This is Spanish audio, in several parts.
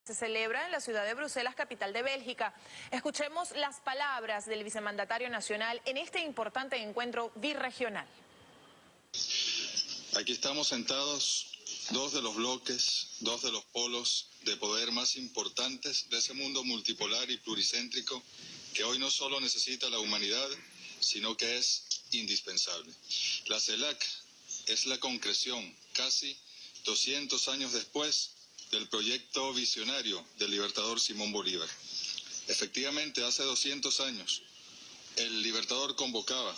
Se celebra en la ciudad de Bruselas, capital de Bélgica. Escuchemos las palabras del vicemandatario nacional en este importante encuentro birregional. Aquí estamos sentados dos de los bloques, dos de los polos de poder más importantes de ese mundo multipolar y pluricéntrico que hoy no solo necesita la humanidad, sino que es indispensable. La CELAC es la concreción, casi 200 años después, del proyecto visionario del libertador Simón Bolívar. Efectivamente, hace 200 años, el libertador convocaba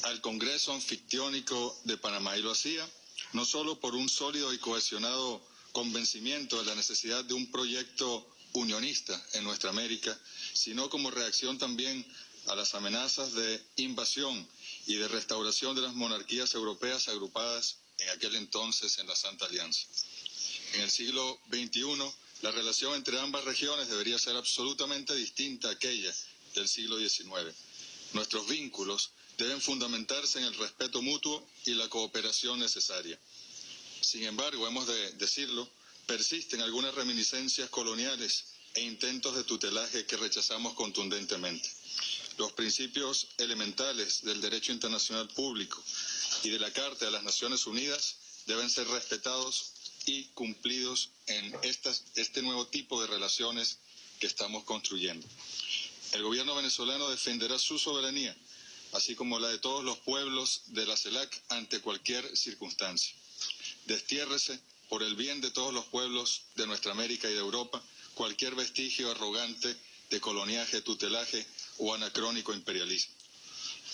al Congreso Anfictiónico de Panamá y lo hacía no solo por un sólido y cohesionado convencimiento de la necesidad de un proyecto unionista en nuestra América, sino como reacción también a las amenazas de invasión y de restauración de las monarquías europeas agrupadas en aquel entonces en la Santa Alianza. En el siglo XXI, la relación entre ambas regiones debería ser absolutamente distinta a aquella del siglo XIX. Nuestros vínculos deben fundamentarse en el respeto mutuo y la cooperación necesaria. Sin embargo, hemos de decirlo, persisten algunas reminiscencias coloniales e intentos de tutelaje que rechazamos contundentemente. Los principios elementales del derecho internacional público y de la Carta de las Naciones Unidas deben ser respetados y cumplidos en este nuevo tipo de relaciones que estamos construyendo. El gobierno venezolano defenderá su soberanía, así como la de todos los pueblos de la CELAC ante cualquier circunstancia. Destiérrese, por el bien de todos los pueblos de nuestra América y de Europa, cualquier vestigio arrogante de coloniaje, tutelaje o anacrónico imperialismo.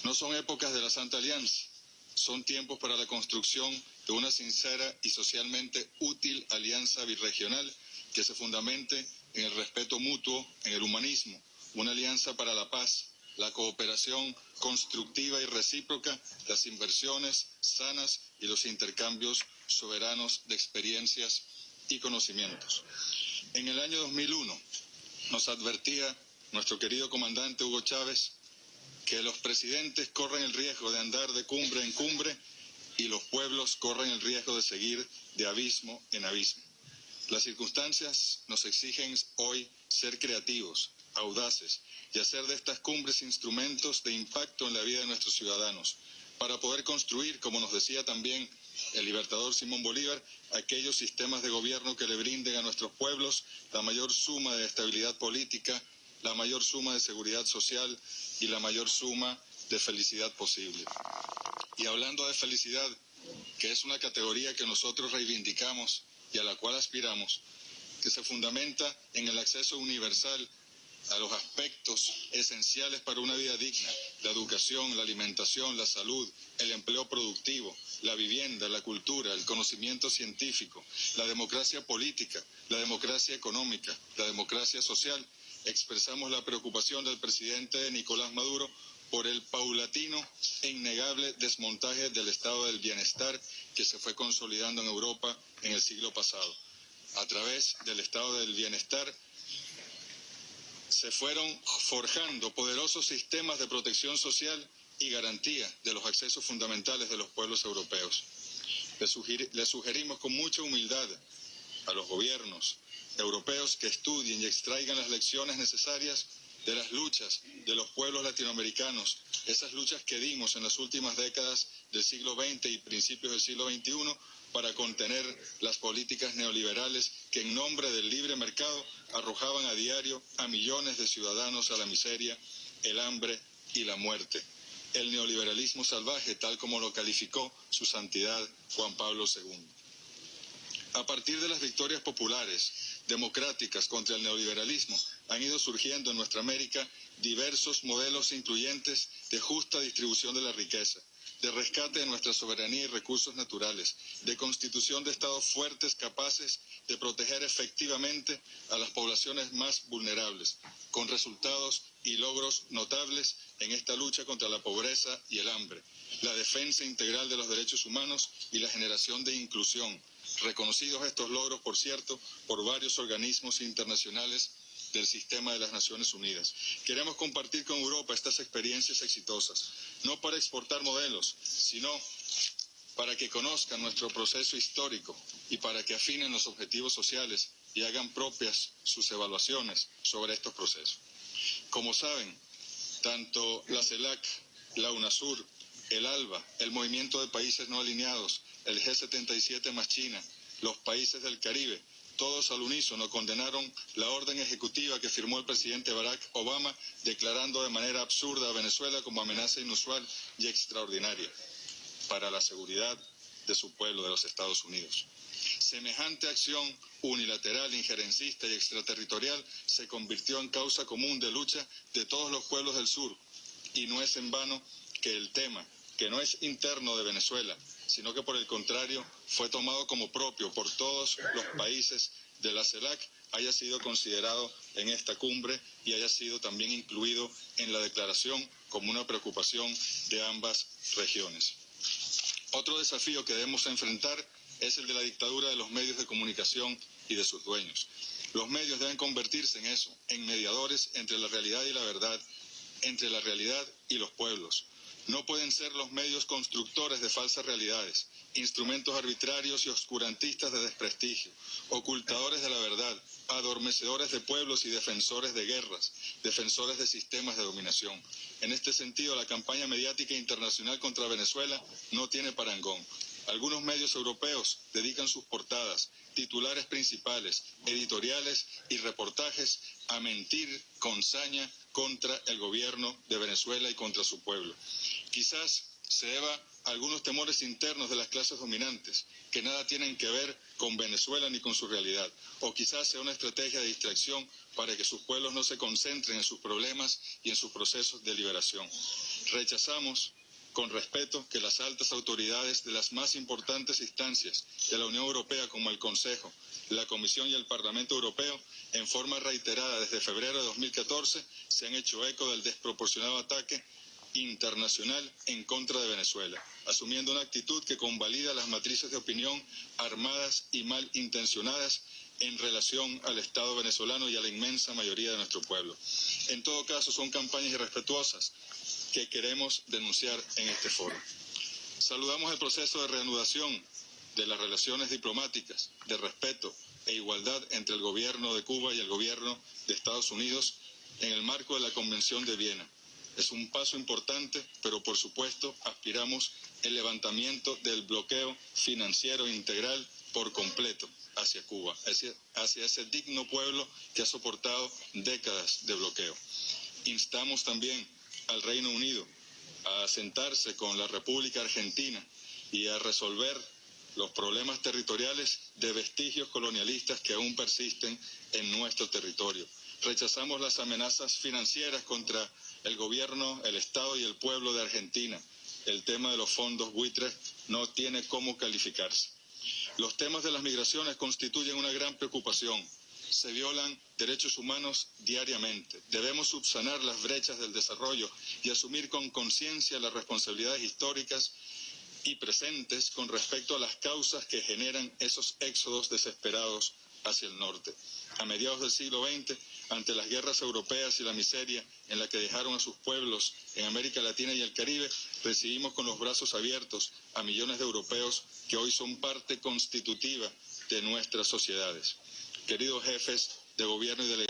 No son épocas de la Santa Alianza, son tiempos para la construcción de una sincera y socialmente útil alianza birregional que se fundamente en el respeto mutuo, en el humanismo, una alianza para la paz, la cooperación constructiva y recíproca, las inversiones sanas y los intercambios soberanos de experiencias y conocimientos. En el año 2001 nos advertía nuestro querido comandante Hugo Chávez que los presidentes corren el riesgo de andar de cumbre en cumbre y los pueblos corren el riesgo de seguir de abismo en abismo. Las circunstancias nos exigen hoy ser creativos, audaces y hacer de estas cumbres instrumentos de impacto en la vida de nuestros ciudadanos, para poder construir, como nos decía también el libertador Simón Bolívar, aquellos sistemas de gobierno que le brinden a nuestros pueblos la mayor suma de estabilidad política, la mayor suma de seguridad social y la mayor suma de felicidad posible. Y hablando de felicidad, que es una categoría que nosotros reivindicamos y a la cual aspiramos, que se fundamenta en el acceso universal a los aspectos esenciales para una vida digna: la educación, la alimentación, la salud, el empleo productivo, la vivienda, la cultura, el conocimiento científico, la democracia política, la democracia económica, la democracia social. Expresamos la preocupación del presidente Nicolás Maduro por el paulatino e innegable desmontaje del estado del bienestar que se fue consolidando en Europa en el siglo pasado. A través del estado del bienestar se fueron forjando poderosos sistemas de protección social y garantía de los accesos fundamentales de los pueblos europeos. Le sugerimos con mucha humildad a los gobiernos europeos que estudien y extraigan las lecciones necesarias de las luchas de los pueblos latinoamericanos, esas luchas que dimos en las últimas décadas del siglo XX y principios del siglo XXI para contener las políticas neoliberales que en nombre del libre mercado arrojaban a diario a millones de ciudadanos a la miseria, el hambre y la muerte. El neoliberalismo salvaje, tal como lo calificó su santidad Juan Pablo II. A partir de las victorias populares, democráticas contra el neoliberalismo, han ido surgiendo en nuestra América diversos modelos incluyentes de justa distribución de la riqueza, de rescate de nuestra soberanía y recursos naturales, de constitución de estados fuertes capaces de proteger efectivamente a las poblaciones más vulnerables, con resultados y logros notables en esta lucha contra la pobreza y el hambre, la defensa integral de los derechos humanos y la generación de inclusión, reconocidos estos logros, por cierto, por varios organismos internacionales del sistema de las Naciones Unidas. Queremos compartir con Europa estas experiencias exitosas, no para exportar modelos, sino para que conozcan nuestro proceso histórico y para que afinen los objetivos sociales y hagan propias sus evaluaciones sobre estos procesos. Como saben, tanto la CELAC, la UNASUR, el ALBA, el Movimiento de Países No Alineados, el G77 más China, los países del Caribe, todos al unísono condenaron la orden ejecutiva que firmó el presidente Barack Obama declarando de manera absurda a Venezuela como amenaza inusual y extraordinaria para la seguridad de su pueblo, de los Estados Unidos. Semejante acción unilateral, injerencista y extraterritorial se convirtió en causa común de lucha de todos los pueblos del sur, y no es en vano que el tema, que no es interno de Venezuela, sino que por el contrario fue tomado como propio por todos los países de la CELAC, haya sido considerado en esta cumbre y haya sido también incluido en la declaración como una preocupación de ambas regiones. Otro desafío que debemos enfrentar es el de la dictadura de los medios de comunicación y de sus dueños. Los medios deben convertirse en eso, en mediadores entre la realidad y la verdad, entre la realidad y los pueblos. No pueden ser los medios constructores de falsas realidades, instrumentos arbitrarios y oscurantistas de desprestigio, ocultadores de la verdad, adormecedores de pueblos y defensores de guerras, defensores de sistemas de dominación. En este sentido, la campaña mediática internacional contra Venezuela no tiene parangón. Algunos medios europeos dedican sus portadas, titulares principales, editoriales y reportajes a mentir con saña contra el gobierno de Venezuela y contra su pueblo. Quizás se deba a algunos temores internos de las clases dominantes, que nada tienen que ver con Venezuela ni con su realidad, o quizás sea una estrategia de distracción para que sus pueblos no se concentren en sus problemas y en sus procesos de liberación. Rechazamos con respeto que las altas autoridades de las más importantes instancias de la Unión Europea, como el Consejo, la Comisión y el Parlamento Europeo, en forma reiterada desde febrero de 2014, se han hecho eco del desproporcionado ataque internacional en contra de Venezuela, asumiendo una actitud que convalida las matrices de opinión armadas y malintencionadas en relación al Estado venezolano y a la inmensa mayoría de nuestro pueblo. En todo caso, son campañas irrespetuosas que queremos denunciar en este foro. Saludamos el proceso de reanudación de las relaciones diplomáticas, de respeto e igualdad entre el gobierno de Cuba y el gobierno de Estados Unidos en el marco de la Convención de Viena. Es un paso importante, pero por supuesto aspiramos el levantamiento del bloqueo financiero integral por completo hacia Cuba, hacia ese digno pueblo que ha soportado décadas de bloqueo. Instamos también al Reino Unido a sentarse con la República Argentina y a resolver los problemas territoriales de vestigios colonialistas que aún persisten en nuestro territorio. Rechazamos las amenazas financieras contra el gobierno, el Estado y el pueblo de Argentina. El tema de los fondos buitres no tiene cómo calificarse. Los temas de las migraciones constituyen una gran preocupación. Se violan derechos humanos diariamente. Debemos subsanar las brechas del desarrollo y asumir con conciencia las responsabilidades históricas y presentes con respecto a las causas que generan esos éxodos desesperados hacia el norte. A mediados del siglo XX, ante las guerras europeas y la miseria en la que dejaron a sus pueblos en América Latina y el Caribe, recibimos con los brazos abiertos a millones de europeos que hoy son parte constitutiva de nuestras sociedades. Queridos jefes de gobierno y delegados,